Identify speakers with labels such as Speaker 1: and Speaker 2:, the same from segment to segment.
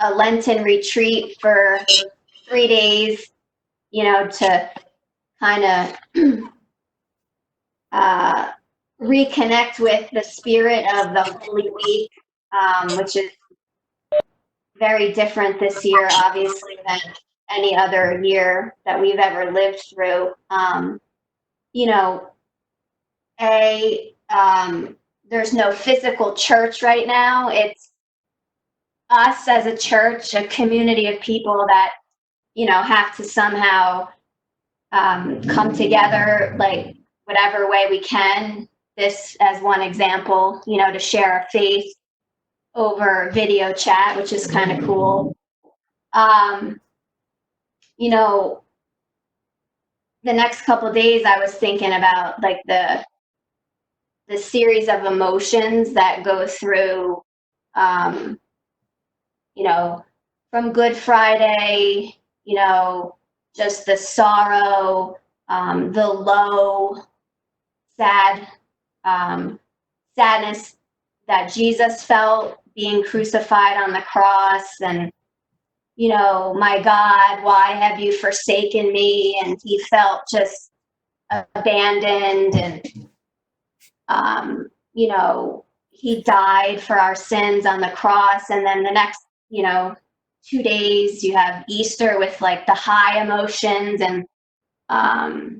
Speaker 1: a Lenten retreat for 3 days, to kind of reconnect with the spirit of the Holy Week, which is very different this year, obviously, than any other year that we've ever lived through. You know, there's no physical church right now. It's us as a church, a community of people that, have to somehow come together, like whatever way we can. This as one example, to share our faith over video chat, which is kind of cool. You know, the next couple of days I was thinking about like the series of emotions that go through, from Good Friday, just the sorrow, the low, sadness that Jesus felt being crucified on the cross, and my God, why have you forsaken me? And he felt just abandoned, and he died for our sins on the cross. And then the next 2 days you have Easter with like the high emotions, and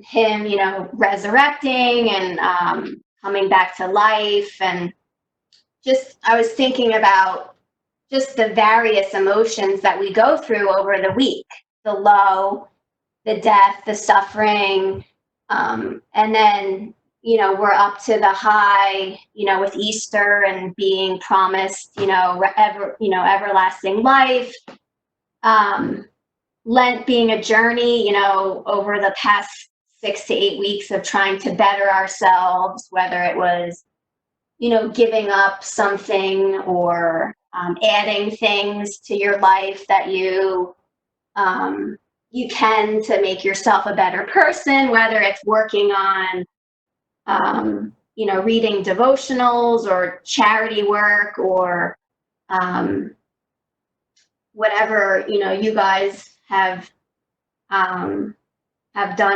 Speaker 1: him resurrecting and coming back to life. And just I was thinking about just the various emotions that we go through over the week, the low, the death, the suffering, and then we're up to the high, with Easter and being promised, everlasting life. Lent being a journey, over the past 6 to 8 weeks of trying to better ourselves, whether it was, giving up something or adding things to your life that you can to make yourself a better person, whether it's working on, reading devotionals or charity work, or whatever, you guys have done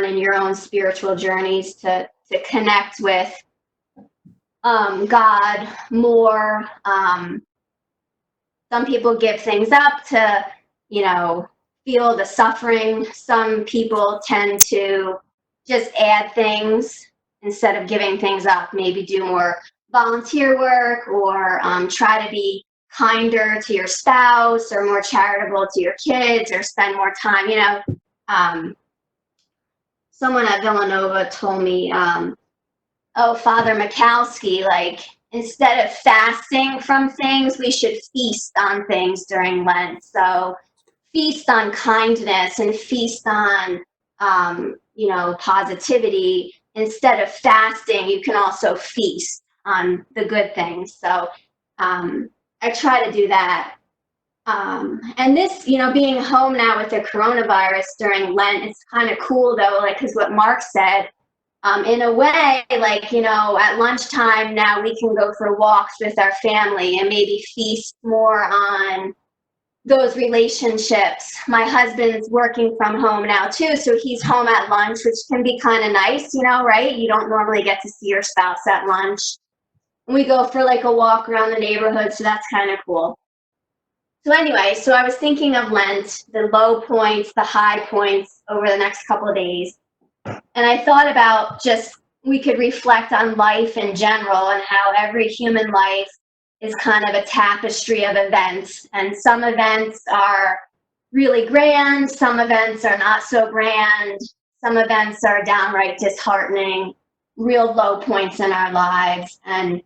Speaker 1: in your own spiritual journeys to connect with God more. Some people give things up to, feel the suffering. Some people tend to just add things instead of giving things up, maybe do more volunteer work, or try to be kinder to your spouse, or more charitable to your kids, or spend more time. Someone at Villanova told me, Father Mikowski, like, instead of fasting from things, we should feast on things during Lent. So feast on kindness and feast on, positivity. Instead of fasting, you can also feast on the good things. So I try to do that. And this, being home now with the coronavirus during Lent, it's kind of cool though, like, because what Mark said, in a way, like, at lunchtime now we can go for walks with our family and maybe feast more on those relationships. My husband's working from home now too, so he's home at lunch, which can be kind of nice, right? You don't normally get to see your spouse at lunch. And we go for like a walk around the neighborhood, so that's kind of cool. So anyway, so I was thinking of Lent, the low points, the high points over the next couple of days. And I thought about just, we could reflect on life in general and how every human life is kind of a tapestry of events. And some events are really grand, some events are not so grand, some events are downright disheartening, real low points in our lives. And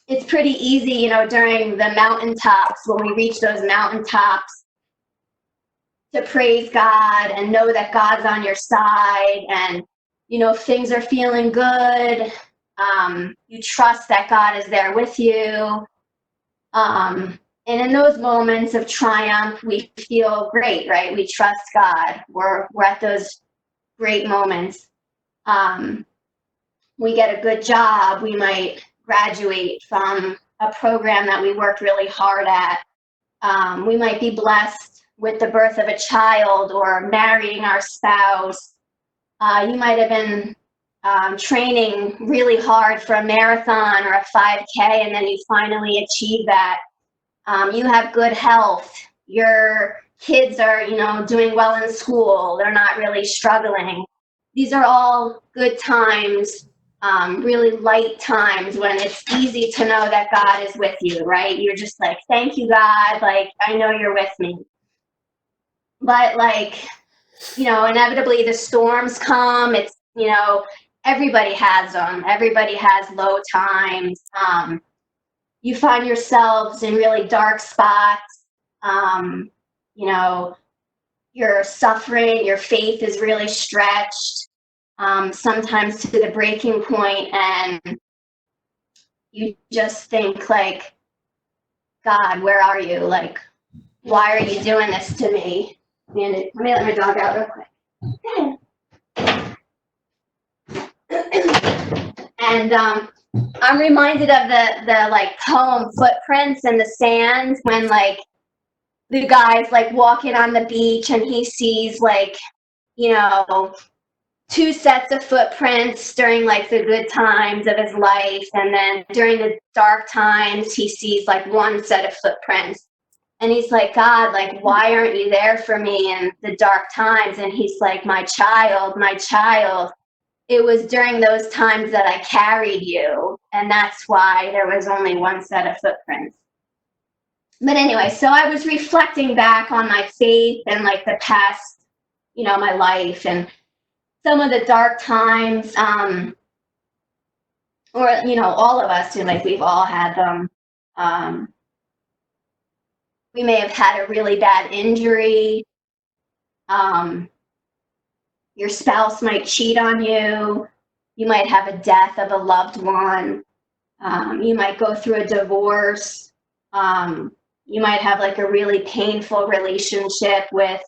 Speaker 1: it's pretty easy, during the mountaintops, when we reach those mountaintops, to praise God and know that God's on your side, and if things are feeling good, you trust that God is there with you. And in those moments of triumph, we feel great, right? We trust God. We're at those great moments. We get a good job. We might graduate from a program that we worked really hard at. We might be blessed with the birth of a child or marrying our spouse. You might have been training really hard for a marathon or a 5K, and then you finally achieve that. You have good health. Your kids are, doing well in school. They're not really struggling. These are all good times, really light times when it's easy to know that God is with you, right? You're just like, thank you, God. Like, I know you're with me. But inevitably the storms come. It's, everybody has them. Everybody has low times. You find yourselves in really dark spots. You're suffering, your faith is really stretched, sometimes to the breaking point, and you just think like, God, where are you? Like, why are you doing this to me? And let me let my dog out real quick. And I'm reminded of the like poem Footprints in the Sand, when like the guy's like walking on the beach and he sees like, two sets of footprints during like the good times of his life, and then during the dark times he sees like one set of footprints, and he's like, God, like, why aren't you there for me in the dark times? And he's like, my child, it was during those times that I carried you, and that's why there was only one set of footprints. But anyway, so I was reflecting back on my faith and like the past, my life, and some of the dark times, or, all of us, like, we've all had them. We may have had a really bad injury. Your spouse might cheat on you. You might have a death of a loved one. You might go through a divorce. You might have like a really painful relationship with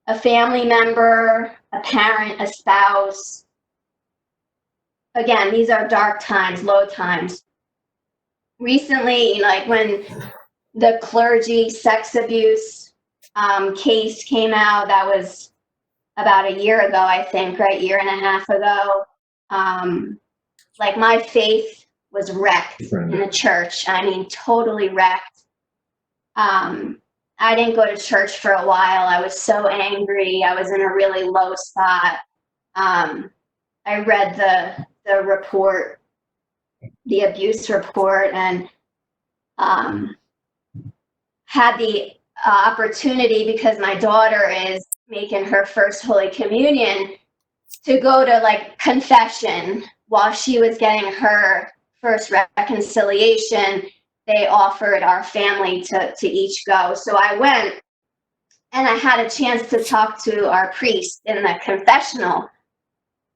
Speaker 1: a family member, a parent, a spouse. Again, these are dark times, low times. Recently, like when the clergy sex abuse case came out, that was about a year ago, I think, right? Year and a half ago. Like my faith was wrecked in the church. I mean, totally wrecked. I didn't go to church for a while. I was so angry. I was in a really low spot. I read the report, the abuse report, and had the opportunity, because my daughter is making her first Holy Communion, to go to like confession while she was getting her first reconciliation. They offered our family to each go. So I went, and I had a chance to talk to our priest in the confessional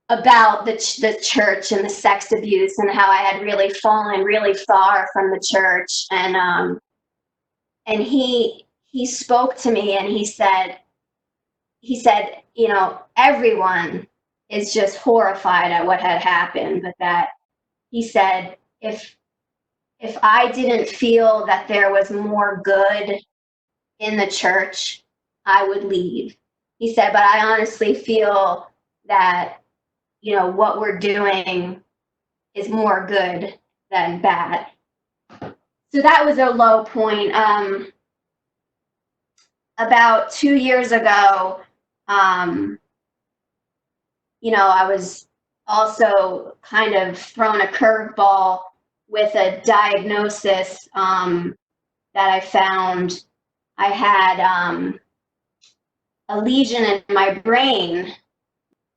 Speaker 1: about the church and the sex abuse, and how I had really fallen really far from the church. And he spoke to me, and he said, everyone is just horrified at what had happened, but that he said, if I didn't feel that there was more good in the church, I would leave. He said, but I honestly feel that, what we're doing is more good than bad. So that was a low point. About 2 years ago, I was also kind of thrown a curveball with a diagnosis that I found. I had a lesion in my brain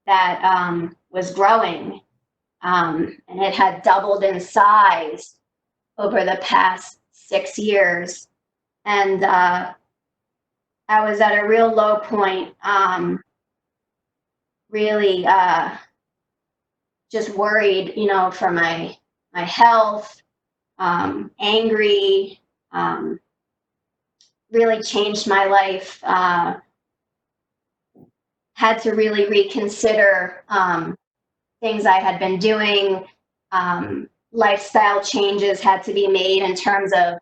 Speaker 1: that was growing, and it had doubled in size over the past 6 years. And I was at a real low point, really just worried, for my health, angry, really changed my life. Had to really reconsider things I had been doing. Lifestyle changes had to be made in terms of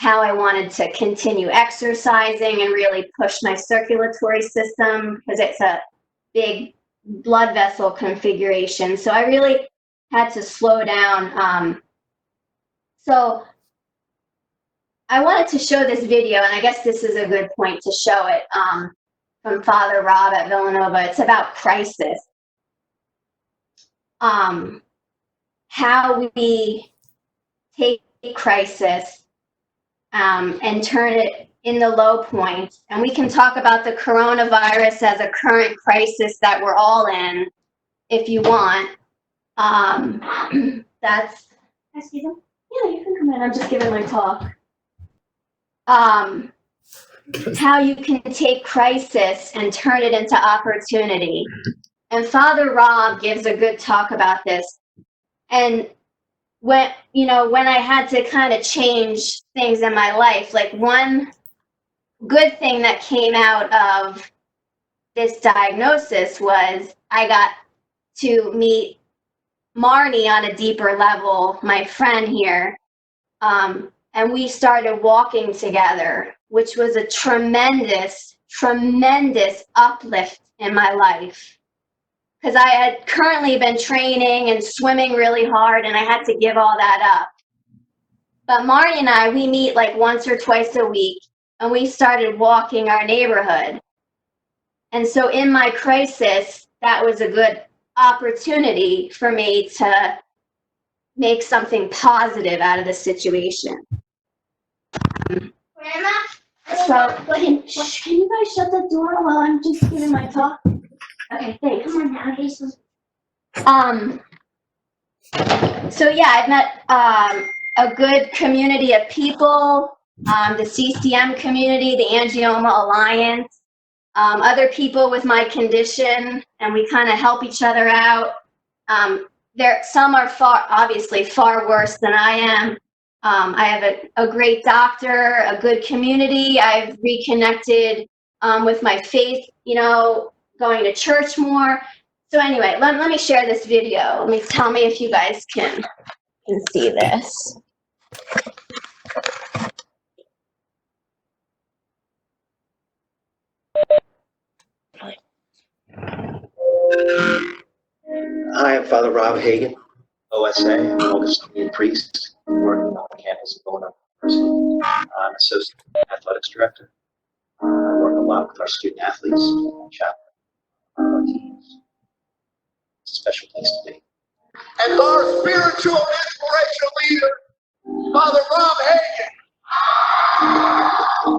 Speaker 1: how I wanted to continue exercising and really push my circulatory system because it's a big blood vessel configuration. So I really had to slow down. So I wanted to show this video, and I guess this is a good point to show it, from Father Rob at Villanova. It's about crisis. How we take crisis and turn it in the low points. And we can talk about the coronavirus as a current crisis that we're all in, if you want. That's, excuse me? Yeah, you can come in. I'm just giving my talk. How you can take crisis and turn it into opportunity. And Father Rob gives a good talk about this. And when I had to kind of change things in my life, like one good thing that came out of this diagnosis was I got to meet Marnie on a deeper level, my friend here. And we started walking together, which was a tremendous, tremendous uplift in my life. Because I had currently been training and swimming really hard, and I had to give all that up. But Marnie and I, we meet like once or twice a week, and we started walking our neighborhood. And so in my crisis, that was a good opportunity for me to make something positive out of the situation. Grandma? So, can you guys shut the door while I'm just giving my talk? Okay, thanks. Come on now, Jason. So yeah, I've met a good community of people, the CCM community, the Angioma Alliance, other people with my condition, and we kind of help each other out. Some are obviously far worse than I am. I have a great doctor, a good community. I've reconnected with my faith, going to church more. So anyway, let me share this video. Tell me if you guys can see this.
Speaker 2: Hi, I'm Father Rob Hagen, OSA, an Augustinian priest working on the campus of Villanova University. I'm Associate Athletics Director. I work a lot with our student athletes, chaplain, our teams. It's a special place to be.
Speaker 3: And our spiritual inspirational leader, Father Rob Hagen.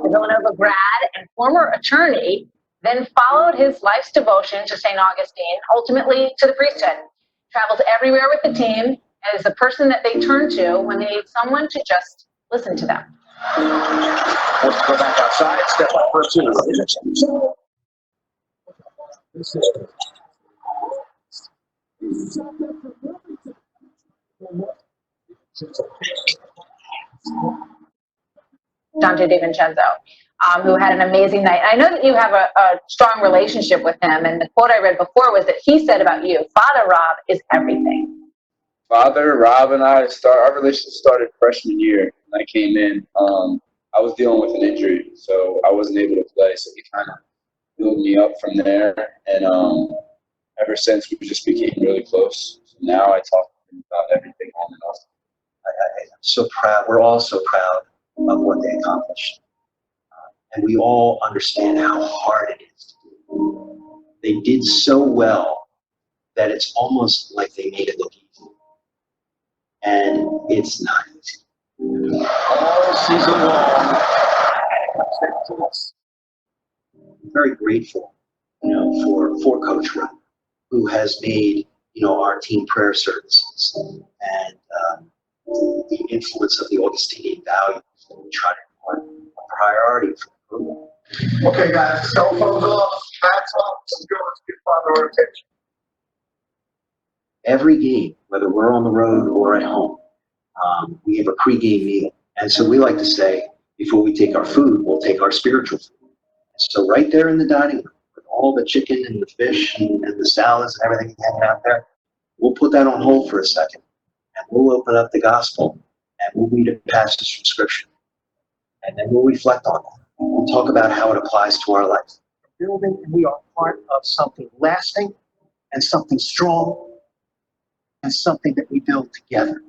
Speaker 4: The Villanova grad and former attorney then followed his life's devotion to St. Augustine, ultimately to the priesthood. Travels everywhere with the team and is the person that they turn to when they need someone to just listen to them.
Speaker 3: Let's go back outside, step up for two.
Speaker 4: Dante DiVincenzo, who had an amazing night. And I know that you have a strong relationship with him, and the quote I read before was that he said about you, Father Rob is everything.
Speaker 5: Father Rob and our relationship started freshman year when I came in. I was dealing with an injury, so I wasn't able to play, so he kind of built me up from there, and ever since we just became really close. So now I talk to him about everything on and off.
Speaker 2: I'm so proud. We're all so proud of what they accomplished. And we all understand how hard it is to do. They did so well that it's almost like they made it look easy. And it's not easy.
Speaker 3: All season long.
Speaker 2: I'm very grateful, for Coach Rob, who has made, our team prayer services and the influence of the Augustinian values that we try to impart a priority for the program.
Speaker 3: Okay, guys, cell phones off, hats off, let's go, let's give Father our attention.
Speaker 2: Every game, whether we're on the road or at home, we have a pregame meal. And so we like to say, before we take our food, we'll take our spiritual food. So right there in the dining room, with all the chicken and the fish and the salads and everything hanging out there, we'll put that on hold for a second. And we'll open up the gospel and we'll read a passage from Scripture. And then we'll reflect on that. We'll talk about how it applies to our life.
Speaker 3: Building, and we are part of something lasting and something strong and something that we build together.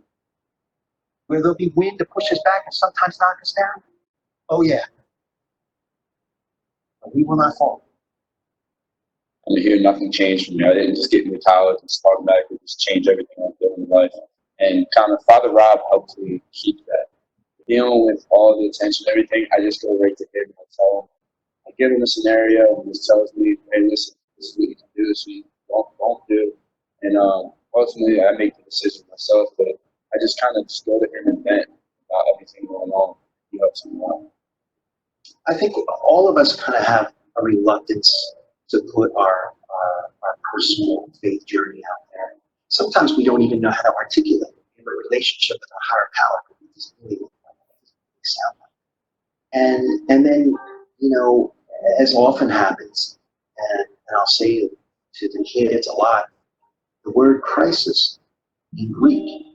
Speaker 3: Where there'll be wind to push us back and sometimes knock us down. Oh yeah. But we will not fall.
Speaker 5: And to hear nothing changed from me. I didn't just get into college and just automatically just change everything I'm doing in life. And kind of Father Rob helped me keep that. Dealing with all the attention, everything, I just go right to him and I tell him. I give him a scenario and he just tells me, hey, listen, this is what you can do, this is what you don't do. And ultimately, I make the decision myself, but I just kind of just go to him and vent about everything going on. He helps me out.
Speaker 2: I think all of us kind of have a reluctance to put our personal faith journey out there. Sometimes we don't even know how to articulate it in a relationship with a higher power. It doesn't really look like it, doesn't really sound like. And then, you know, as often happens, and I'll say to the kids a lot, the word crisis in Greek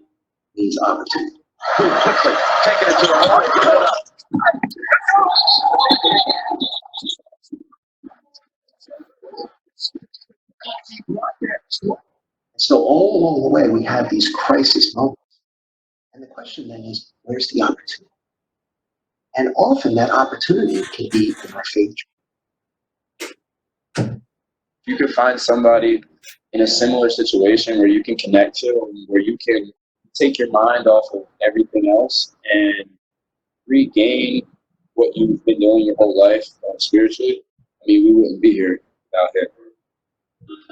Speaker 2: means opportunity. Quickly, taking it to the heart. Give it up. So all along the way, we have these crisis moments. And the question then is, where's the opportunity? And often that opportunity can be in our faith.
Speaker 5: You can find somebody in a similar situation where you can connect to and where you can take your mind off of everything else and regain what you've been doing your whole life spiritually. I mean, we wouldn't be here without him.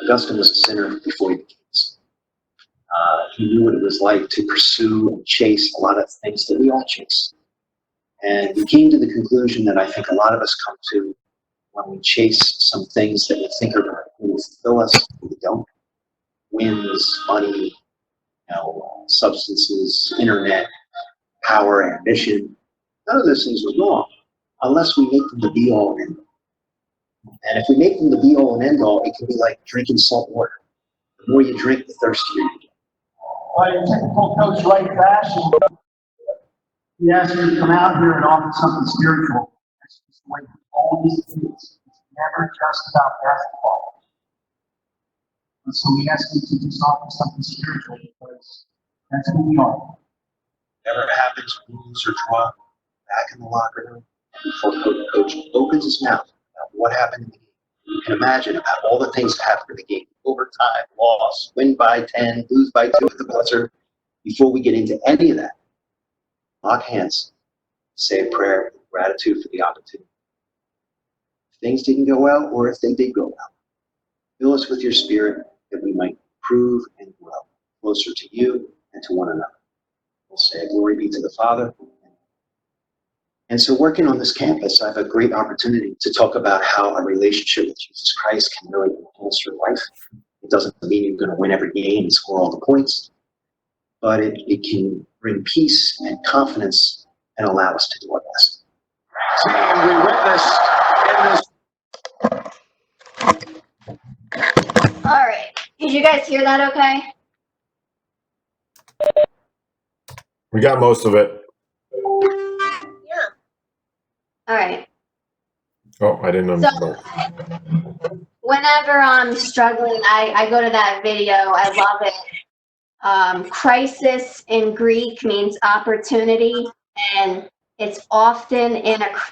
Speaker 2: Augustine was a sinner before he became a saint. He knew what it was like to pursue and chase a lot of things that we all chase. And he came to the conclusion that I think a lot of us come to when we chase some things that we think are going to fulfill us, but we don't. Wins, money, you know, substances, internet, power, ambition. None of those things are wrong unless we make them the be-all and end-all. And if we make them the be-all and end-all, it can be like drinking salt water. The more you drink, the thirstier you get.
Speaker 3: Well, in typical Coach Wright fashion, he asked me to come out here and offer something spiritual. That's just the way he always is. It's never just about basketball. And so he asked me to just offer something spiritual because that's who we are.
Speaker 2: Whatever happens, lose or draw, back in the locker room, before coach opens his mouth about what happened in the game. You can imagine about all the things that happened in the game. Overtime, loss, win by 10, lose by 2 at the buzzer. Before we get into any of that, lock hands, say a prayer, gratitude for the opportunity. If things didn't go well, or if they did go well, fill us with your spirit that we might improve and grow closer to you and to one another. We'll say, glory be to the Father. And so working on this campus, I have a great opportunity to talk about how a relationship with Jesus Christ can really enhance your life. It doesn't mean you're going to win every game and score all the points, but it can bring peace and confidence and allow us to do our best.
Speaker 3: And we witnessed in this.
Speaker 1: All right. Did you guys hear that okay?
Speaker 6: We got most of it.
Speaker 1: All right.
Speaker 6: Oh, I didn't understand.
Speaker 1: Whenever I'm struggling, I go to that video. I love it. Crisis in Greek means opportunity, and it's often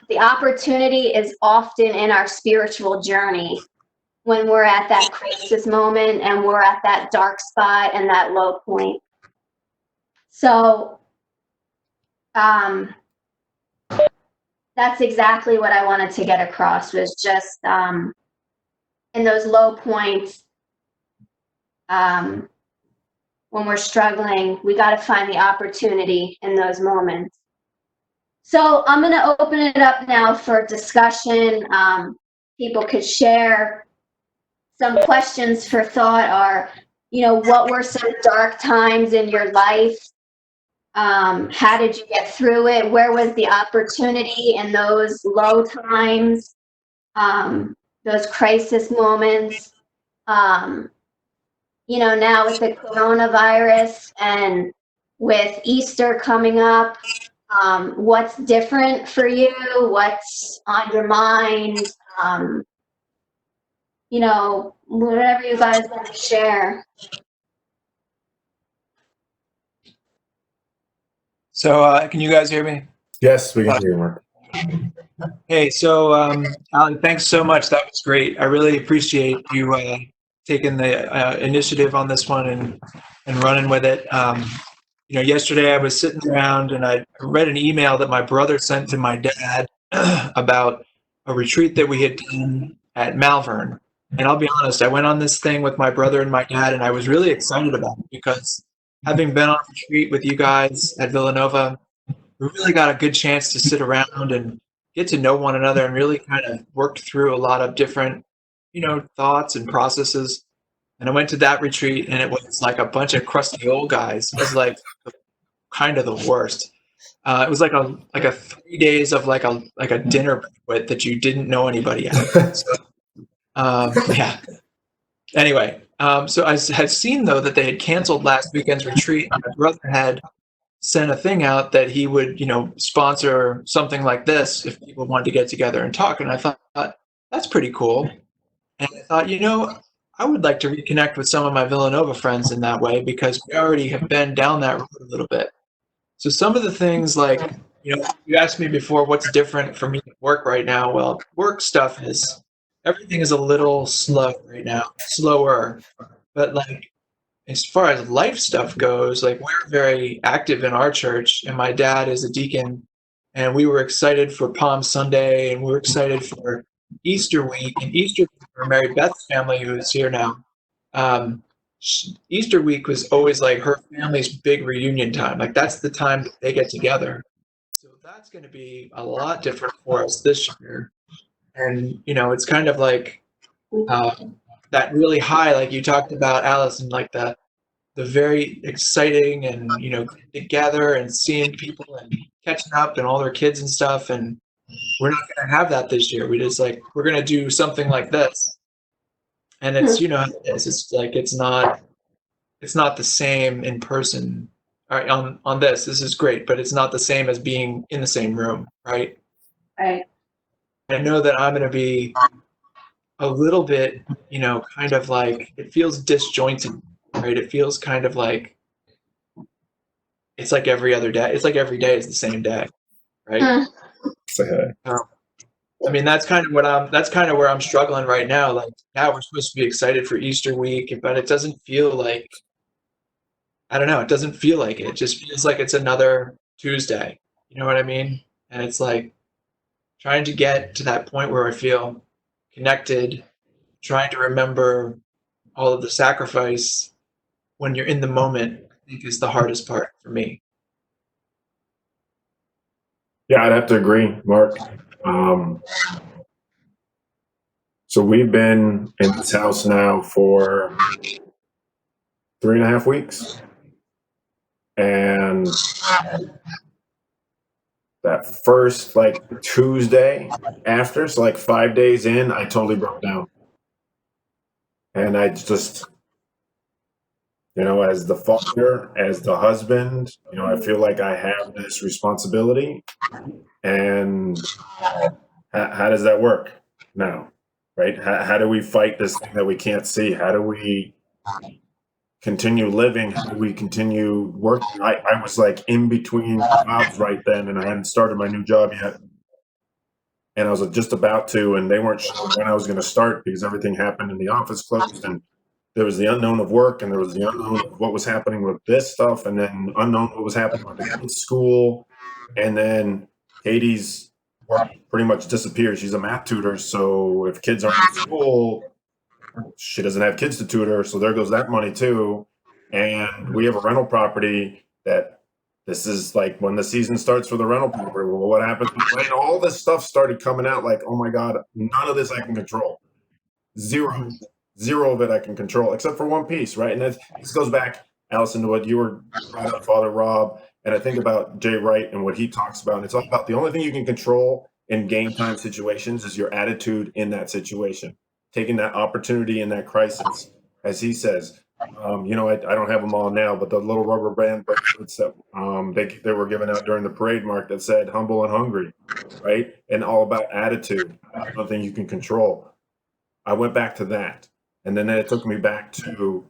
Speaker 1: the opportunity is often in our spiritual journey when we're at that crisis moment and we're at that dark spot and that low point. So, that's exactly what I wanted to get across, was just in those low points, when we're struggling, we got to find the opportunity in those moments. So I'm going to open it up now for discussion. People could share some questions for thought, or, you know, what were some dark times in your life? How did you get through it? Where was the opportunity in those low times, those crisis moments? You know, now with the coronavirus and with Easter coming up, what's different for you, what's on your mind, whatever you guys want to share.
Speaker 7: So, can you guys hear me?
Speaker 6: Yes, we can hear you, Mark.
Speaker 7: Hey, so Alan, thanks so much. That was great. I really appreciate you taking the initiative on this one and running with it. Yesterday I was sitting around and I read an email that my brother sent to my dad about a retreat that we had done at Malvern. And I'll be honest, I went on this thing with my brother and my dad, and I was really excited about it because having been on a retreat with you guys at Villanova, we really got a good chance to sit around and get to know one another and really kind of worked through a lot of different, thoughts and processes. And I went to that retreat and it was like a bunch of crusty old guys. It was like kind of the worst. It was like a 3 days of like a dinner banquet that you didn't know anybody at. So, yeah. Anyway, so I had seen though that they had canceled last weekend's retreat. And my brother had sent a thing out that he would, sponsor something like this if people wanted to get together and talk. And I thought, that's pretty cool. And I thought, I would like to reconnect with some of my Villanova friends in that way because we already have been down that road a little bit. So some of the things like, you asked me before, what's different for me at work right now? Well, work stuff everything is a little slow right now, slower. But like, as far as life stuff goes, like we're very active in our church, and my dad is a deacon, and we were excited for Palm Sunday, and we were excited for Easter week. And Easter week for Mary Beth's family, who is here now, Easter week was always like her family's big reunion time. Like that's the time that they get together. So that's going to be a lot different for us this year. And it's kind of like that really high, like you talked about, Allison, like the very exciting and getting together and seeing people and catching up and all their kids and stuff. And we're not going to have that this year. We're going to do something like this. And it's it's like it's not the same in person. All right, on this is great, but it's not the same as being in the same room, right?
Speaker 1: Right.
Speaker 7: I know that I'm going to be a little bit, kind of like it feels disjointed, right? It feels kind of like it's like every other day. It's like every day is the same day, right? I mean, that's kind of where I'm struggling right now. Like now we're supposed to be excited for Easter week, but it doesn't feel like, I don't know, it doesn't feel like it. It just feels like it's another Tuesday. You know what I mean? And it's like trying to get to that point where I feel connected, trying to remember all of the sacrifice when you're in the moment, I think is the hardest part for me.
Speaker 6: Yeah, I'd have to agree, Mark. So we've been in this house now for 3.5 weeks. And that first Tuesday after, so 5 days in, I totally broke down. And I just, as the father, as the husband, I feel like I have this responsibility. And how does that work now? Right? How do we fight this thing that we can't see? How do we continue living? How do we continue working? I was in between jobs right then, and I hadn't started my new job yet. And I was just about to, and they weren't sure when I was going to start because everything happened and the office closed, and there was the unknown of work, and there was the unknown of what was happening with this stuff, and then unknown what was happening with the kids' school, and then Katie's work pretty much disappeared. She's a math tutor, so if kids aren't in school, she doesn't have kids to tutor, so there goes that money too. And we have a rental property that this is when the season starts for the rental property. Well, what happens? And all this stuff started coming out oh my God, none of this I can control. Zero of it I can control, except for one piece, right? And this goes back, Allison, to what you were brought up, Father Rob, and I think about Jay Wright and what he talks about. And it's all about the only thing you can control in game time situations is your attitude in that situation, taking that opportunity in that crisis. As he says, You know, I don't have them all now, but the little rubber band bracelets that they were giving out during the parade, Mark, that said "humble and hungry," right, and all about attitude. Nothing you can control. I went back to that, and then it took me back to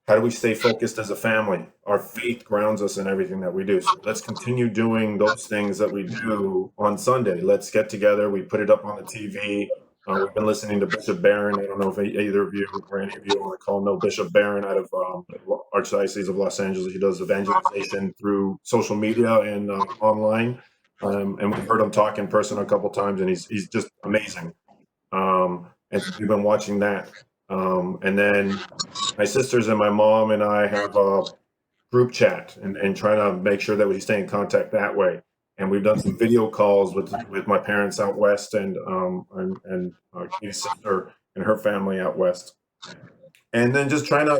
Speaker 6: how do we stay focused as a family? Our faith grounds us in everything that we do. So let's continue doing those things that we do on Sunday. Let's get together. We put it up on the TV. We've been listening to Bishop Barron. I don't know if either of you or any of you on the call know Bishop Barron out of Archdiocese of Los Angeles. He does evangelization through social media and online. And we've heard him talk in person a couple times, and he's just amazing. And so we've been watching that. And then my sisters and my mom and I have a group chat and trying to make sure that we stay in contact that way. And we've done some video calls with my parents out west and Katie's sister and her family out west. And then just trying to,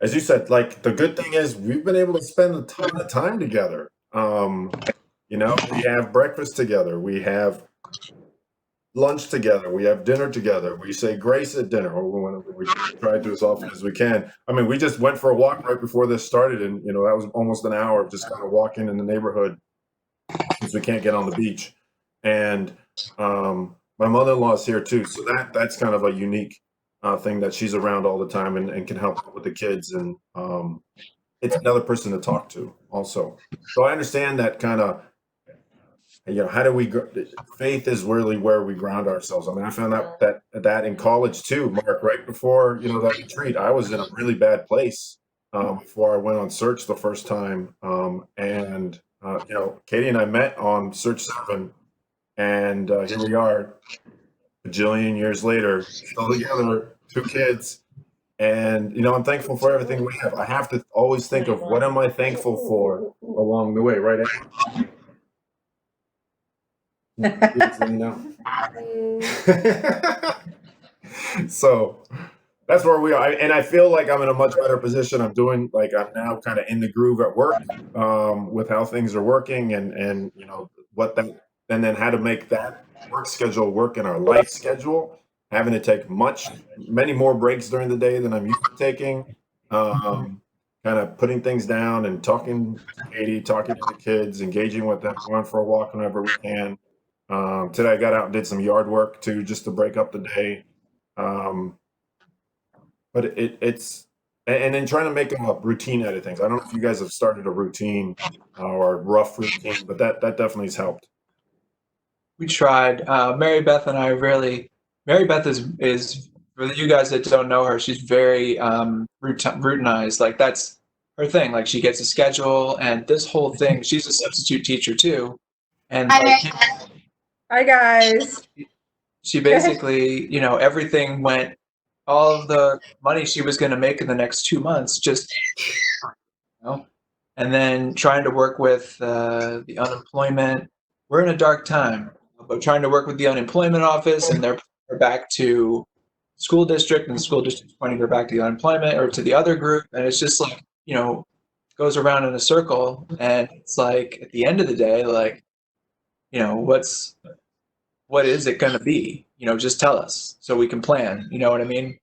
Speaker 6: as you said, like the good thing is we've been able to spend a ton of time together. You know, we have breakfast together. We have lunch together. We have dinner together. We say grace at dinner, or we try to as often as we can. I mean, we just went for a walk right before this started, and you know that was almost an hour of just kind of walking in the neighborhood since we can't get on the beach. And my mother-in-law is here too, so that's kind of a unique thing that she's around all the time and can help with the kids, and it's another person to talk to also. So I understand that kind of. You know, how do we? Faith is really where we ground ourselves. I mean, I found out that in college too, Mark. Right before that retreat, I was in a really bad place before I went on search the first time. And you know, Katie and I met on Search 7, and here we are, a bajillion years later, still together, 2 kids. And you know, I'm thankful for everything we have. I have to always think of what am I thankful for along the way, right? So that's where we are, and I feel like I'm in a much better position. I'm now kind of in the groove at work with how things are working, and you know and then how to make that work schedule work in our life schedule. Having to take many more breaks during the day than I'm used to taking. Kind of putting things down and talking to Katie, talking to the kids, engaging with them, going for a walk whenever we can. Today I got out and did some yard work too, just to break up the day. But it's and then trying to make a routine out of things. I don't know if you guys have started a routine or a rough routine, but that definitely has helped.
Speaker 7: We tried. Mary Beth and I Mary Beth is for you guys that don't know her, she's very routinized. Like that's her thing. Like she gets a schedule, and this whole thing. She's a substitute teacher too, and
Speaker 8: Hi guys.
Speaker 7: She basically, you know, everything went. All of the money she was going to make in the next 2 months, just, you know, and then trying to work with the unemployment. We're in a dark time, but trying to work with the unemployment office, and they're back to school district, and the school district's pointing her back to the unemployment or to the other group, and it's just like, you know, goes around in a circle, and it's like at the end of the day, like, you know, what is it going to be? You know, just tell us so we can plan. You know what I mean?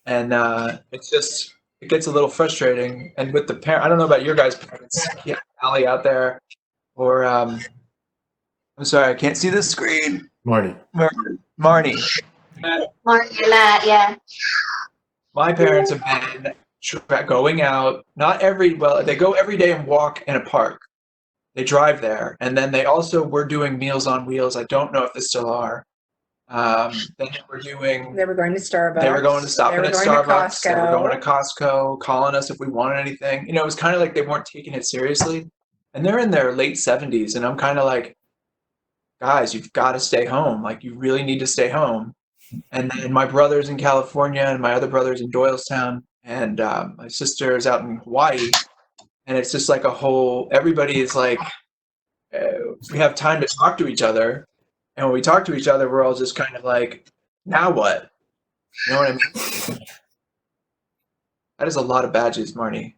Speaker 7: And it gets a little frustrating. And with the parent, I don't know about your guys' parents, yeah, Allie out there, or I'm sorry, I can't see the screen.
Speaker 6: Marnie.
Speaker 7: Marnie.
Speaker 1: Matt, yeah.
Speaker 7: My parents have been going out, they go every day and walk in a park. They drive there, and then they also were doing Meals on Wheels. I don't know if they still are. Then
Speaker 8: They were going to Starbucks.
Speaker 7: They were going to stop at Starbucks. They were
Speaker 8: Costco.
Speaker 7: going to Costco, calling us if we wanted anything. You know, it was kind of like they weren't taking it seriously. And they're in their late 70s, and I'm kind of like, guys, you've got to stay home. Like, you really need to stay home. And then my brother's in California, and my other brother's in Doylestown, and my sister is out in Hawaii. And it's just like everybody is like, we have time to talk to each other. And when we talk to each other, we're all just kind of like, now what? You know what I mean? That is a lot of badges, Marnie.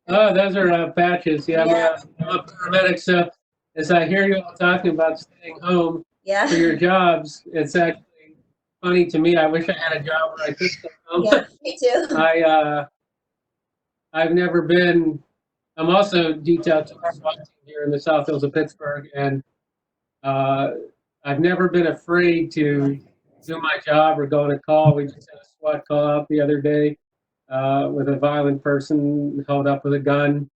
Speaker 9: Oh, those are patches. Yeah, I'm a paramedic. So as I hear you all talking about staying home for your jobs, it's actually funny to me. I wish I had a job where I could stay home.
Speaker 10: Yeah, me too.
Speaker 9: I've never been. I'm also detailed to the SWAT team here in the South Hills of Pittsburgh, and I've never been afraid to do my job or go on a call. We just had a SWAT call out the other day with a violent person held up with a gun.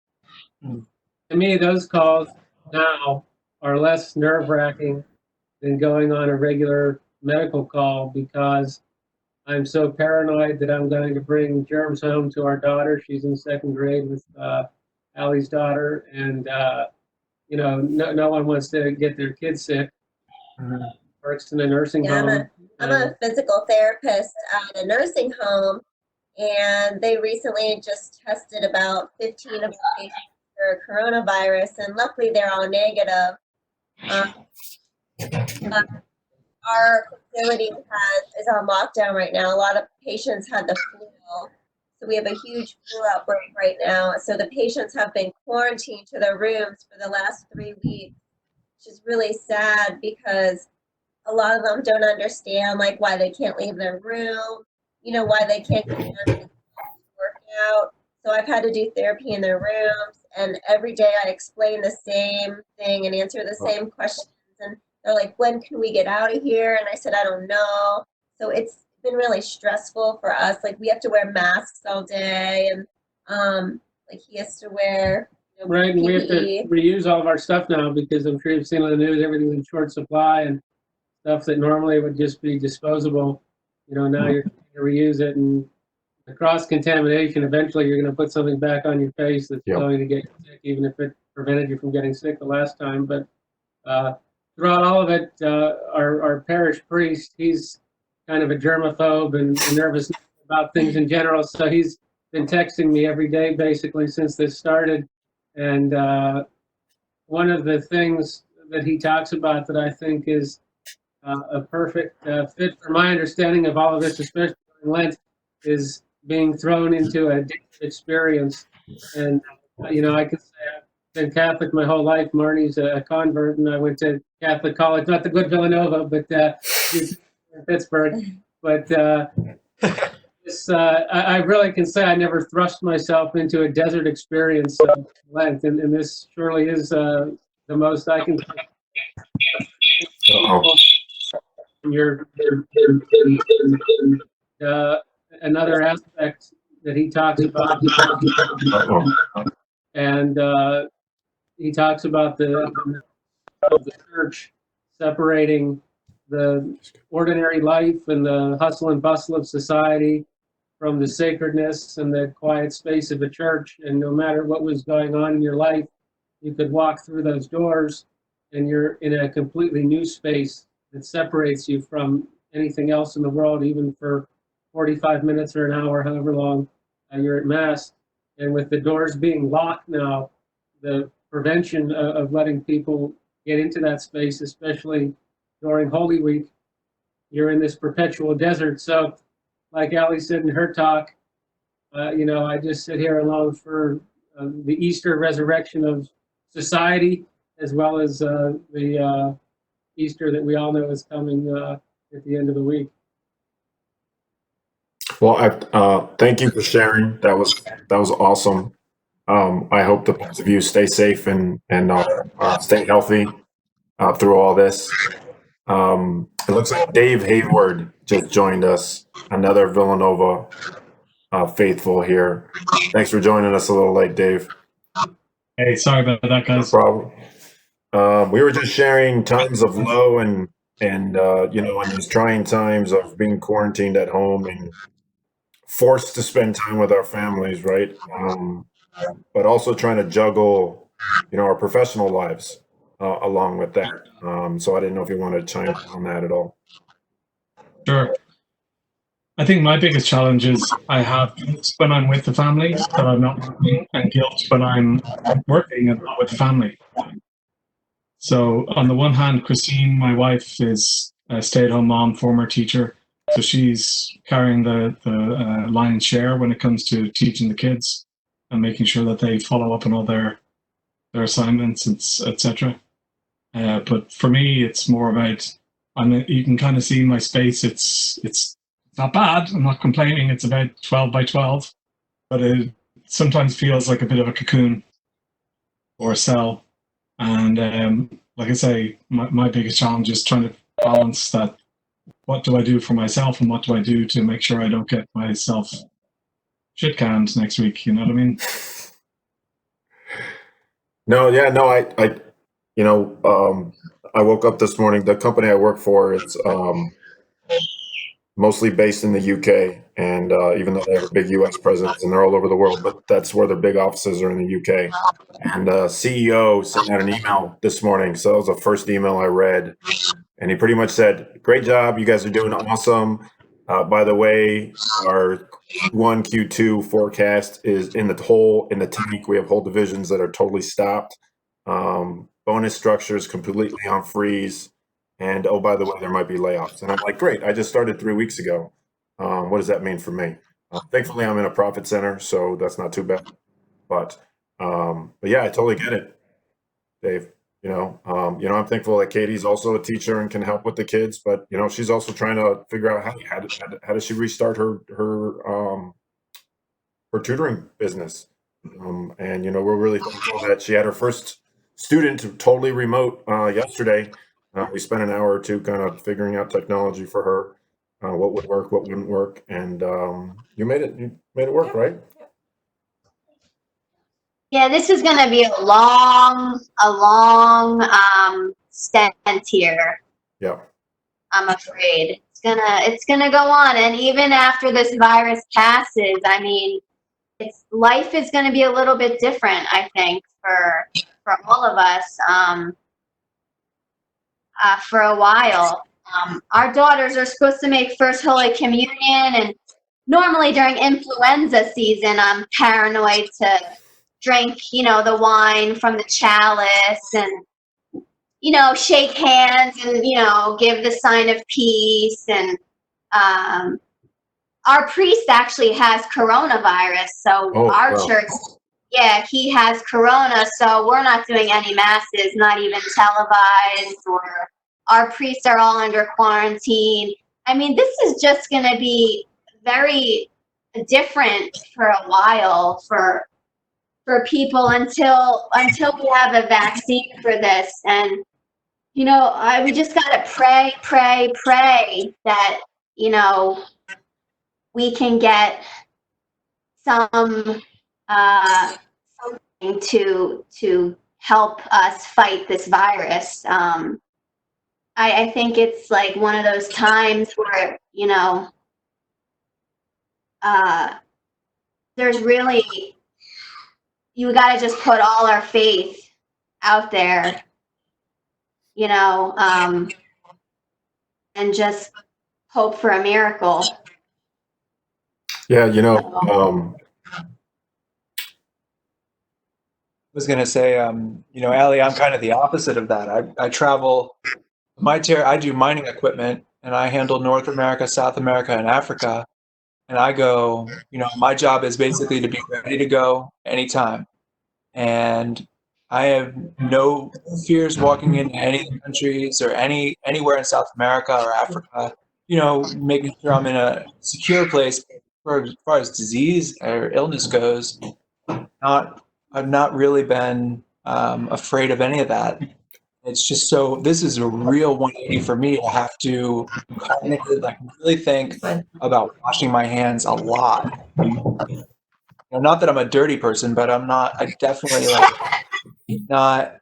Speaker 9: To me, those calls now are less nerve-wracking than going on a regular medical call, because I'm so paranoid that I'm going to bring germs home to our daughter. She's in second grade with Allie's daughter, and no one wants to get their kids sick. Works in a nursing
Speaker 10: Yeah,
Speaker 9: home.
Speaker 10: I'm a physical therapist at a nursing home, and they recently just tested about 15 of the patients for coronavirus, and luckily they're all negative. But our facility is on lockdown right now. A lot of patients had the flu, so we have a huge flu outbreak right now. So the patients have been quarantined to their rooms for the last 3 weeks, which is really sad because a lot of them don't understand like why they can't leave their room, why they can't get down to work out. So I've had to do therapy in their rooms, and every day I explain the same thing and answer the same questions. And they're like, when can we get out of here? And I said, I don't know. So it's been really stressful for us. Like, we have to wear masks all day, and like he has to wear
Speaker 9: Right, and we have to
Speaker 10: PPE.
Speaker 9: reuse all of our stuff now, because I'm sure you've seen on the news, everything's in short supply, and stuff that normally would just be disposable, now you're trying to reuse it, and the cross-contamination, eventually you're going to put something back on your face that's
Speaker 6: Yep.
Speaker 9: going to get you sick, even if it prevented you from getting sick the last time. But throughout all of it, our parish priest, he's kind of a germaphobe and nervous about things in general, so he's been texting me every day basically since this started. And one of the things that he talks about that I think is a perfect fit for my understanding of all of this, especially in Lent, is being thrown into a different experience. And, I can say I've been Catholic my whole life. Marnie's a convert, and I went to Catholic college, not the good Villanova, but in Pittsburgh. But I really can say I never thrust myself into a desert experience of Lent, and this surely is the most I can. Another aspect that he talks about, and he talks about the church separating the ordinary life and the hustle and bustle of society from the sacredness and the quiet space of the church. And no matter what was going on in your life, you could walk through those doors and you're in a completely new space that separates you from anything else in the world, even for 45 minutes or an hour, however long you're at Mass. And with the doors being locked now, the prevention of letting people get into that space, especially during Holy Week, you're in this perpetual desert. So, like Allie said in her talk, I just sit here alone for the Easter resurrection of society, as well as the Easter that we all know is coming at the end of the week.
Speaker 6: Well, thank you for sharing. That was awesome. I hope the both of you stay safe and stay healthy through all this. It looks like Dave Hayward just joined us, another Villanova faithful here. Thanks for joining us a little late, Dave.
Speaker 11: Hey, sorry about that,
Speaker 6: No
Speaker 11: guys.
Speaker 6: problem. We were just sharing times of low and in these trying times of being quarantined at home and forced to spend time with our families, right? But also trying to juggle, our professional lives along with that. So I didn't know if you wanted to chime in on that at all.
Speaker 11: Sure. I think my biggest challenge is I have guilt when I'm with the family that I'm not working, and guilt when I'm working and not with the family. So on the one hand, Christine, my wife, is a stay-at-home mom, former teacher. So she's carrying the lion's share when it comes to teaching the kids and making sure that they follow up on all their assignments, etc. But for me, it's more about and you can kind of see my space. It's not bad. I'm not complaining. It's about 12 by 12, but it sometimes feels like a bit of a cocoon or a cell. And like I say, my biggest challenge is trying to balance that. What do I do for myself, and what do I do to make sure I don't get myself shit canned next week? You know what I mean?
Speaker 6: No, yeah, no, I woke up this morning. The company I work for is mostly based in the UK, and even though they have a big US presence and they're all over the world, but that's where their big offices are, in the UK. And CEO sent out an email this morning, so that was the first email I read, and he pretty much said, "Great job, you guys are doing awesome. By the way, our Q2 forecast is in the tank. We have whole divisions that are totally stopped. Bonus structures completely on freeze. And oh, by the way, there might be layoffs." And I'm like, great, I just started 3 weeks ago. What does that mean for me? Thankfully, I'm in a profit center, so that's not too bad. But yeah, I totally get it, Dave. I'm thankful that Katie's also a teacher and can help with the kids, but she's also trying to figure out how does she restart her tutoring business. And we're really thankful that she had her first student totally remote yesterday. We spent an hour or two kind of figuring out technology for her, what would work, what wouldn't work, and you made it work, right?
Speaker 1: Yeah, this is going to be a long stint here.
Speaker 6: Yeah.
Speaker 1: I'm afraid it's gonna go on, and even after this virus passes, I mean, life is going to be a little bit different, I think, for all of us. For a while, our daughters are supposed to make First Holy Communion, and normally during influenza season, I'm paranoid to drink, the wine from the chalice and, shake hands and, give the sign of peace. And our priest actually has coronavirus. So our church, yeah, he has corona. So we're not doing any masses, not even televised, or our priests are all under quarantine. I mean, this is just going to be very different for a while for people until we have a vaccine for this. And we just got to pray that we can get something to help us fight this virus. I think it's like one of those times where there's really, you got to just put all our faith out there, and just hope for a miracle.
Speaker 6: Yeah,
Speaker 7: I was going to say, Allie, I'm kind of the opposite of that. I travel, I do mining equipment, and I handle North America, South America, and Africa. And I go, my job is basically to be ready to go anytime. And I have no fears walking into any of the countries or anywhere in South America or Africa, making sure I'm in a secure place. As far as disease or illness goes, I've not really been afraid of any of that. It's just this is a real 180 for me to have to really think about washing my hands a lot. Not that I'm a dirty person, but I definitely not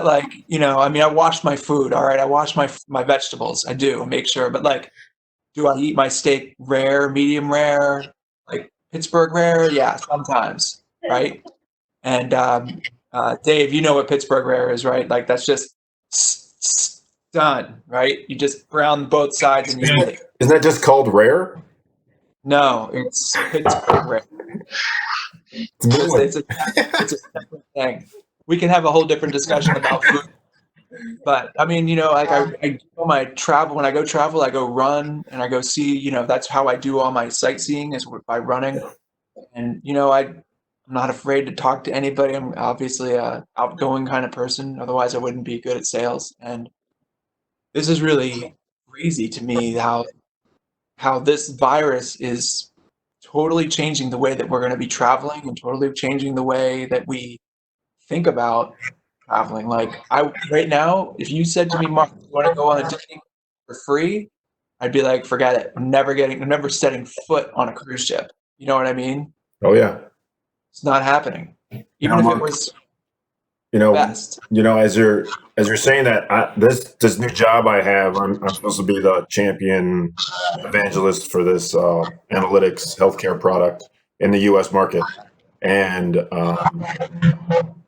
Speaker 7: like, I wash my food. All right. I wash my vegetables. I do make sure, but do I eat my steak rare, medium rare, like Pittsburgh rare? Yeah, sometimes. Right. And, Dave, you know what Pittsburgh rare is, right? Like that's just done, right? You just brown both sides and you eat it.
Speaker 6: Isn't that just called rare?
Speaker 7: No, it's Pittsburgh rare. It's a separate thing. We can have a whole different discussion about food. But I mean, I do my travel. When I go travel, I go run and I go see. That's how I do all my sightseeing is by running. And I'm not afraid to talk to anybody. I'm obviously a outgoing kind of person. Otherwise, I wouldn't be good at sales. And this is really crazy to me how this virus is totally changing the way that we're going to be traveling and totally changing the way that we think about traveling. Like right now, if you said to me, Mark, you want to go on a Disney for free, I'd be like, forget it. I'm never setting foot on a cruise ship. You know what I mean?
Speaker 6: Oh yeah.
Speaker 7: It's not happening. Even
Speaker 6: Now,
Speaker 7: if it
Speaker 6: Mark,
Speaker 7: was
Speaker 6: you know,
Speaker 7: best.
Speaker 6: as you're saying that, this new job I have, I'm supposed to be the champion evangelist for this analytics healthcare product in the U.S. market. And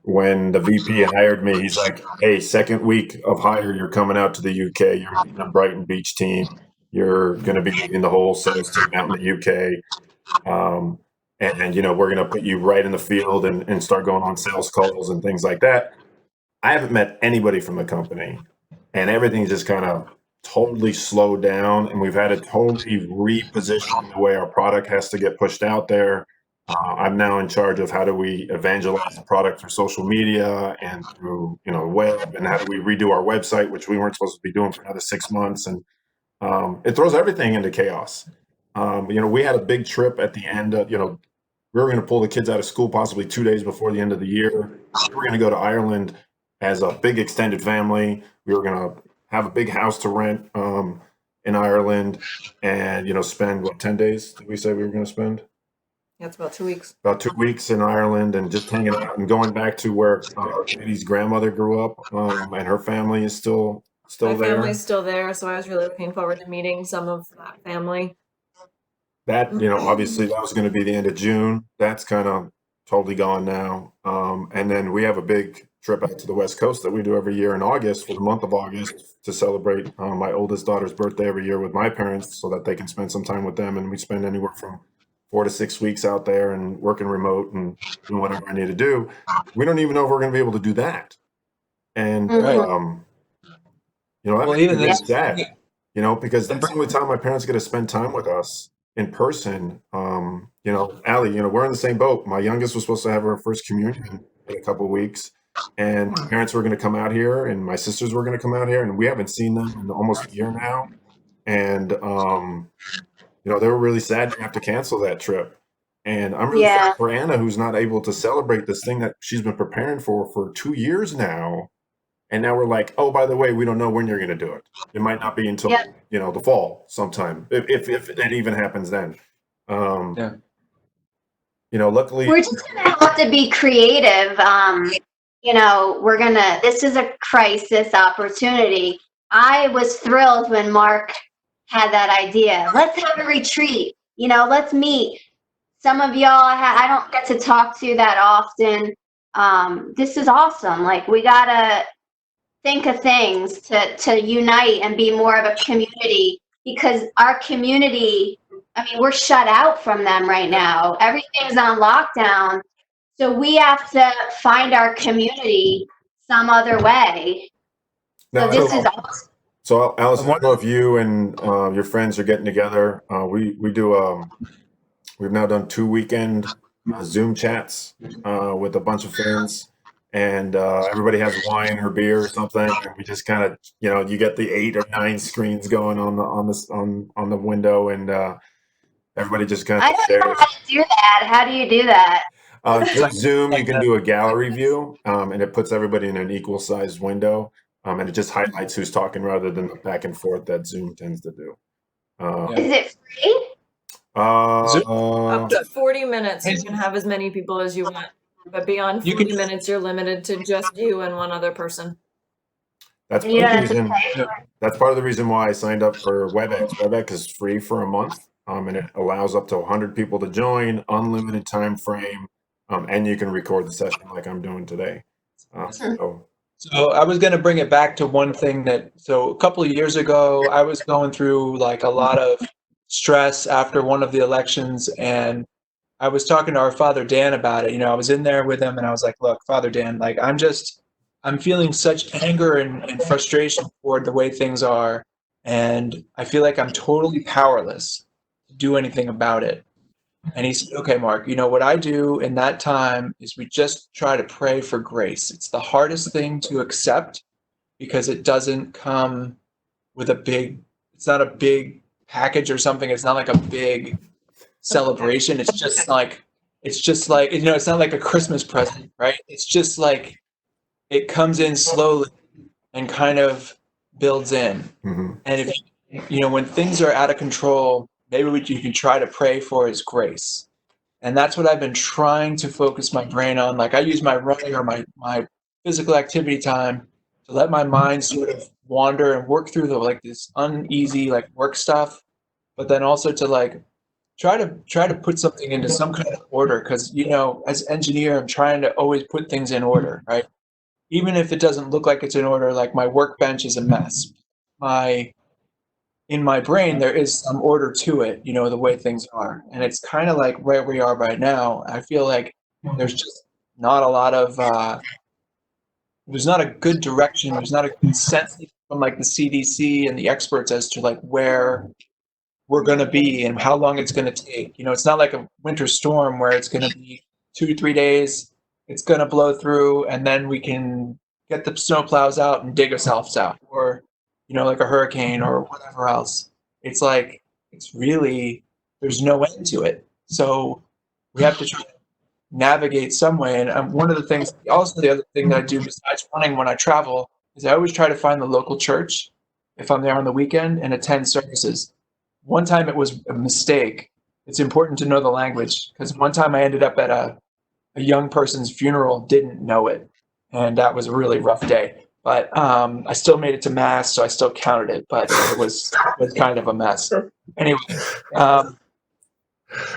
Speaker 6: when the VP hired me, he's like, "Hey, second week of hire, you're coming out to the UK. You're meeting a Brighton Beach team. You're going to be leading the whole sales team out in the UK." And we're going to put you right in the field and start going on sales calls and things like that. I haven't met anybody from the company, and everything's just kind of totally slowed down, and we've had to totally reposition the way our product has to get pushed out there. I'm now in charge of how do we evangelize the product through social media and through web, and how do we redo our website, which we weren't supposed to be doing for another 6 months, and it throws everything into chaos. We had a big trip at the end of, we were going to pull the kids out of school possibly 2 days before the end of the year. We were going to go to Ireland as a big extended family. We were going to have a big house to rent in Ireland and, spend, 10 days did we say we were going to spend?
Speaker 8: That's about 2 weeks.
Speaker 6: About 2 weeks in Ireland and just hanging out and going back to where Katie's grandmother grew up, and her family is still
Speaker 8: My
Speaker 6: there.
Speaker 8: family's still there, so I was really looking forward to meeting some of that family.
Speaker 6: That, obviously that was going to be the end of June. That's kind of totally gone now. And then we have a big trip out to the West Coast that we do every year in August, for the month of August, to celebrate my oldest daughter's birthday every year with my parents so that they can spend some time with them. And we spend anywhere from 4 to 6 weeks out there and working remote and doing whatever I need to do. We don't even know if we're going to be able to do that. And, that
Speaker 7: Well,
Speaker 6: makes
Speaker 7: even
Speaker 6: me
Speaker 7: this-
Speaker 6: sad, because that's the only time my parents get to spend time with us in person. Allie, we're in the same boat. My youngest was supposed to have her first communion in a couple of weeks, and my parents were going to come out here, and my sisters were going to come out here, and we haven't seen them in almost a year now. And they were really sad to have to cancel that trip. And I'm really
Speaker 1: Yeah.
Speaker 6: sad for Anna, who's not able to celebrate this thing that she's been preparing for 2 years now. And now we're like, oh, by the way, we don't know when you're going to do it. It might not be until,
Speaker 1: Yeah.
Speaker 6: the fall sometime, if it even happens then. Luckily.
Speaker 1: We're just going to have to be creative. This is a crisis opportunity. I was thrilled when Mark had that idea. Let's have a retreat. Let's meet. Some of y'all I don't get to talk to that often. This is awesome. Like, we got to think of things to unite and be more of a community, because our community, we're shut out from them right now. Everything's on lockdown. So we have to find our community some other way. So this is awesome.
Speaker 6: So, Alice, I don't know if you and your friends are getting together. We do. We've now done 2 weekend Zoom chats with a bunch of friends, and everybody has wine or beer or something. And we just kind of, you get the 8 or 9 screens going on the window, and everybody just kind of
Speaker 1: I don't know how to do that. How do you do that?
Speaker 6: Zoom, you can do a gallery view, and it puts everybody in an equal sized window. And it just highlights who's talking rather than the back and forth that Zoom tends to do.
Speaker 1: Is it free?
Speaker 8: Up to 40 minutes, you can have as many people as you want. But beyond 40 minutes, you're limited to just you and one other person.
Speaker 6: That's
Speaker 1: And you
Speaker 6: part
Speaker 1: don't
Speaker 6: of the
Speaker 1: have to
Speaker 6: reason.
Speaker 1: pay for it.
Speaker 6: That's part of the reason why I signed up for WebEx. WebEx is free for a month, and it allows up to 100 people to join, unlimited time frame, and you can record the session like I'm doing today.
Speaker 7: So I was going to bring it back to one thing so a couple of years ago, I was going through like a lot of stress after one of the elections, and I was talking to our Father Dan about it. I was in there with him, and I was like, look, Father Dan, like, I'm feeling such anger and frustration toward the way things are, and I feel like I'm totally powerless to do anything about it. And he said, okay, Mark, what I do in that time is we just try to pray for grace. It's the hardest thing to accept because it doesn't come with it's not a big package or something. It's not like a big celebration. It's just like, you know, it's not like a Christmas present, right? It's just like, it comes in slowly and kind of builds in.
Speaker 6: Mm-hmm.
Speaker 7: And if, you know, when things are out of control, maybe what you can try to pray for is grace. And that's what I've been trying to focus my brain on. Like I use my running or my physical activity time to let my mind sort of wander and work through like this uneasy like work stuff, but then also to like try to put something into some kind of order. Cause you know, as engineer, I'm trying to always put things in order, right? Even if it doesn't look like it's in order, like my workbench is a mess. In my brain, there is some order to it, you know, the way things are. And it's kind of like where we are right now. I feel like there's just not a lot of, there's not a good direction. There's not a consensus from like the CDC and the experts as to like where we're going to be and how long it's going to take. You know, it's not like a winter storm where it's going to be 2-3 days. It's going to blow through and then we can get the snowplows out and dig ourselves out, or, you know, like a hurricane or whatever else. It's like, it's really, there's no end to it. So we have to try to navigate some way. And one of the things, also the other thing that I do besides running when I travel is I always try to find the local church if I'm there on the weekend and attend services. One time it was a mistake. It's important to know the language because one time I ended up at a young person's funeral, didn't know it. And that was a really rough day. But I still made it to mass, so I still counted it. But it was kind of a mess. Anyway,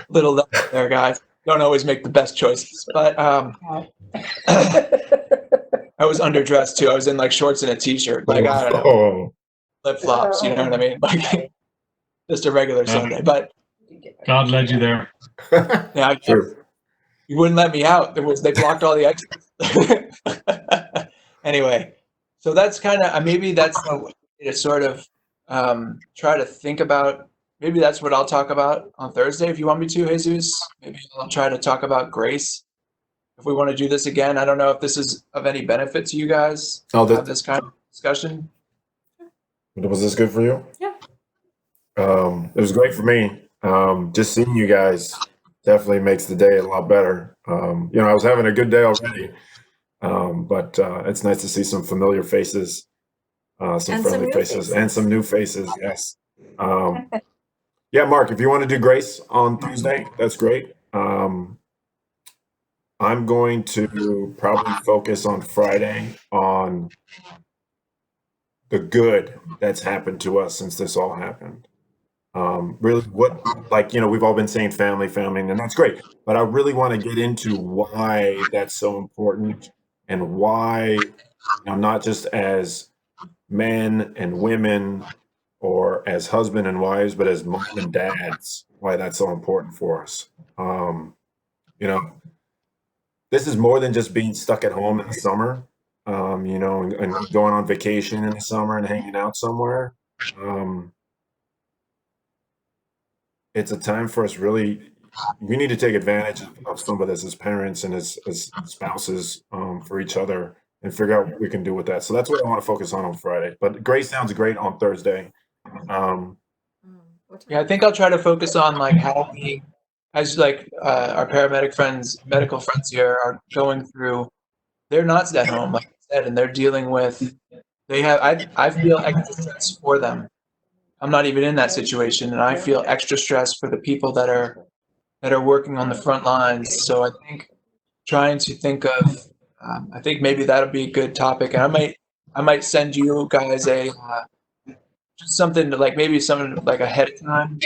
Speaker 7: little lesson there, guys. Don't always make the best choices. But I was underdressed too. I was in like shorts and a t-shirt. Like I don't know, flip flops. You know what I mean? Like just a regular Sunday. But
Speaker 11: God led you there.
Speaker 7: Yeah, you wouldn't let me out. They blocked all the exits. Anyway. So that's kind of, maybe that's a way to sort of try to think about, maybe that's what I'll talk about on Thursday if you want me to, Jesus. Maybe I'll try to talk about grace if we want to do this again. I don't know if this is of any benefit to you guys to have this kind of discussion.
Speaker 6: Was this good for you?
Speaker 8: Yeah.
Speaker 6: It was great for me. Just seeing you guys definitely makes the day a lot better. You know, I was having a good day already. But it's nice to see some familiar faces, some friendly faces, and some new faces. Yes. Yeah, Mark, if you want to do grace on Tuesday, that's great. I'm going to probably focus on Friday on the good that's happened to us since this all happened. Really like, you know, we've all been saying family, and that's great, but I really want to get into why that's so important. And why, you know, not just as men and women or as husband and wives, but as mom and dads, why that's so important for us. You know, this is more than just being stuck at home in the summer, you know, and going on vacation in the summer and hanging out somewhere. It's a time for us really. We need to take advantage of some of this as parents and as spouses for each other and figure out what we can do with that. So that's what I want to focus on Friday. But grace sounds great on Thursday.
Speaker 7: Yeah, I think I'll try to focus on like how we, as like our paramedic friends, medical friends here are going through. They're not at home, like I said, and they're dealing with. They have. I feel extra stress for them. I'm not even in that situation, and I feel extra stress for the people that are working on the front lines. So I think trying to think of, I think maybe that'll be a good topic. And I might send you guys just something to like, maybe something like ahead of time,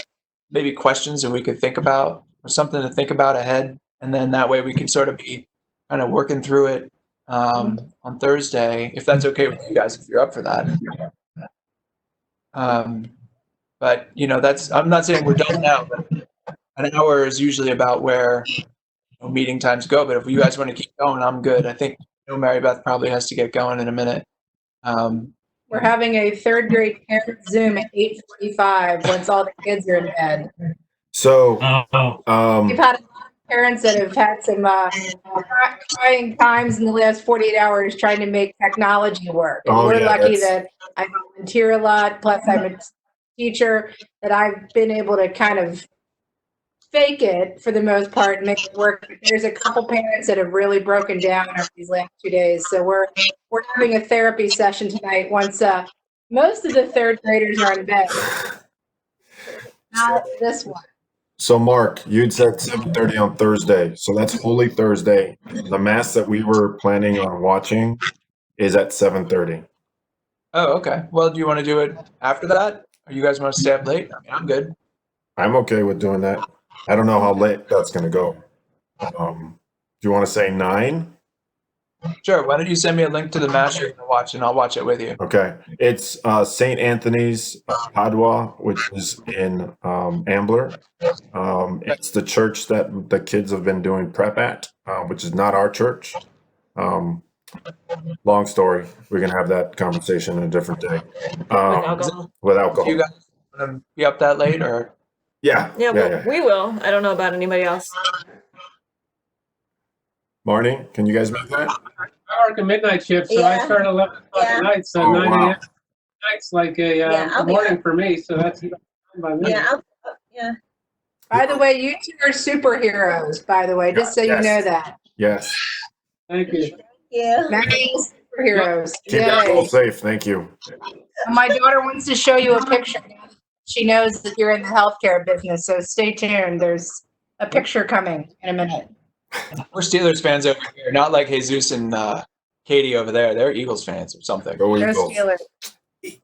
Speaker 7: maybe questions that we could think about or something to think about ahead. And then that way we can sort of be kind of working through it on Thursday, if that's okay with you guys, if you're up for that. But you know, I'm not saying we're done now, but an hour is usually about where meeting times go. But if you guys want to keep going, I'm good. I think Mary Beth probably has to get going in a minute.
Speaker 12: We're having a third grade parent Zoom at 8:45 once all the kids are in bed.
Speaker 6: So
Speaker 12: We've had parents that have had some trying times in the last 48 hours trying to make technology work. And
Speaker 6: Oh,
Speaker 12: we're
Speaker 6: yeah,
Speaker 12: lucky
Speaker 6: that's-
Speaker 12: that I volunteer a lot, plus I'm a teacher, that I've been able to kind of fake it for the most part and make it work. But there's a couple parents that have really broken down over these last 2 days. So we're having a therapy session tonight once most of the third graders are in bed. Not this one.
Speaker 6: So Mark, you'd said 7:30 on Thursday. So that's Holy Thursday. The mass that we were planning on watching is at 7:30.
Speaker 7: Oh, okay. Well, do you want to do it after that? Or you guys want to stay up late? I mean, I'm good.
Speaker 6: I'm okay with doing that. I don't know how late that's going to go. Do you want to say 9?
Speaker 7: Sure. Why don't you send me a link to the match you're going to watch, and I'll watch it with you.
Speaker 6: Okay. It's St. Anthony's Padua, which is in Ambler. It's the church that the kids have been doing prep at, which is not our church. Long story. We're going to have that conversation in a different day.
Speaker 8: With alcohol.
Speaker 6: With
Speaker 7: Do
Speaker 6: alcohol.
Speaker 7: you guys want to be up that late, or?
Speaker 6: Yeah.
Speaker 8: Yeah, well, we will. I don't know about anybody else.
Speaker 6: Marnie, can you guys make that?
Speaker 9: I work a midnight shift, so I
Speaker 10: Yeah.
Speaker 9: start at 11 o'clock
Speaker 10: Yeah.
Speaker 9: at night, so
Speaker 6: Oh,
Speaker 9: 9
Speaker 6: wow.
Speaker 9: a.m. Night's like a
Speaker 10: I'll be
Speaker 9: morning for me, so that's fine by me.
Speaker 10: Yeah, yeah.
Speaker 12: By the way, you two are superheroes, by the way, just so you
Speaker 6: Yes.
Speaker 12: know that.
Speaker 6: Yes.
Speaker 9: Thank you.
Speaker 10: Yeah.
Speaker 12: Nice superheroes.
Speaker 6: Keep that goal
Speaker 12: Yay.
Speaker 6: safe. Thank you.
Speaker 12: My daughter wants to show you a picture. She knows that you're in the healthcare business, so stay tuned. There's a picture coming in a minute.
Speaker 7: We're Steelers fans over here, not like Jesus and Katie over there. They're Eagles fans or something.
Speaker 6: Go
Speaker 12: No
Speaker 6: Eagles.
Speaker 12: Steelers.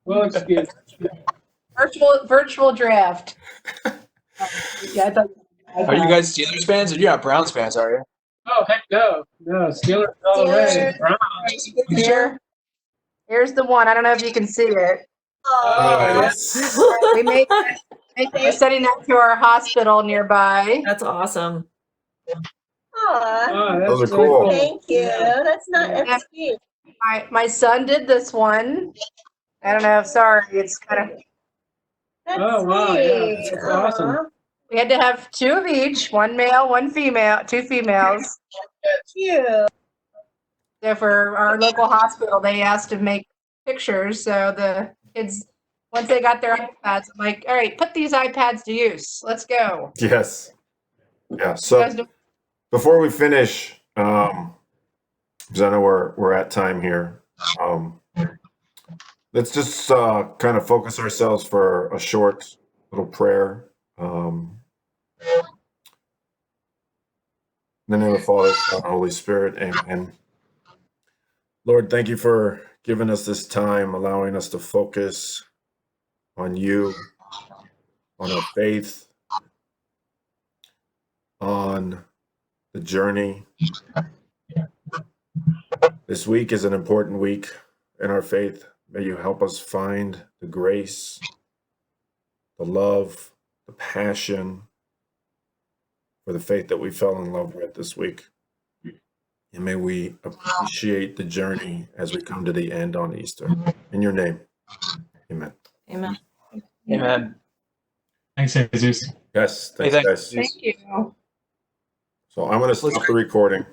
Speaker 9: Well, excuse.
Speaker 12: Virtual draft. Yeah,
Speaker 7: Are you guys Steelers fans? Or you're not Browns fans, are you?
Speaker 9: Oh, heck no. No, Steelers all the way.
Speaker 10: Steelers.
Speaker 9: Browns.
Speaker 12: Here. Here's the one. I don't know if you can see it.
Speaker 10: Oh,
Speaker 6: Nice.
Speaker 12: We we're sending that to our hospital nearby.
Speaker 8: That's awesome.
Speaker 10: aw.
Speaker 9: Oh, that's
Speaker 6: Those are
Speaker 9: really
Speaker 6: cool.
Speaker 10: Thank you. That's cute.
Speaker 12: My son did this one. I don't know. Sorry, it's kind of.
Speaker 10: That's
Speaker 9: Oh, wow, yeah,
Speaker 10: sweet.
Speaker 9: that's awesome.
Speaker 10: Aw,
Speaker 12: We had to have 2 of each, 1 male, 1 female, 2 females.
Speaker 10: cute.
Speaker 12: So for our local hospital, they asked to make pictures. So the kids, once they got their iPads, I'm like, all right, put these iPads to use. Let's go.
Speaker 6: Yes. Yeah.
Speaker 12: You
Speaker 6: So
Speaker 12: guys do-
Speaker 6: before we finish, because I know we're at time here, let's just kind of focus ourselves for a short little prayer. In the name of the Father, Son, and Holy Spirit, amen. Lord, thank you for giving us this time, allowing us to focus on you, on our faith, on the journey. This week is an important week in our faith. May you help us find the grace, the love, the passion for the faith that we fell in love with this week. And may we appreciate the journey as we come to the end on Easter. In your name, amen.
Speaker 8: Amen.
Speaker 7: Amen.
Speaker 11: Thanks, Jesus.
Speaker 6: Yes,
Speaker 7: Hey,
Speaker 6: thanks,
Speaker 7: thanks.
Speaker 6: guys.
Speaker 12: Thank you.
Speaker 6: So I'm going to stop the recording.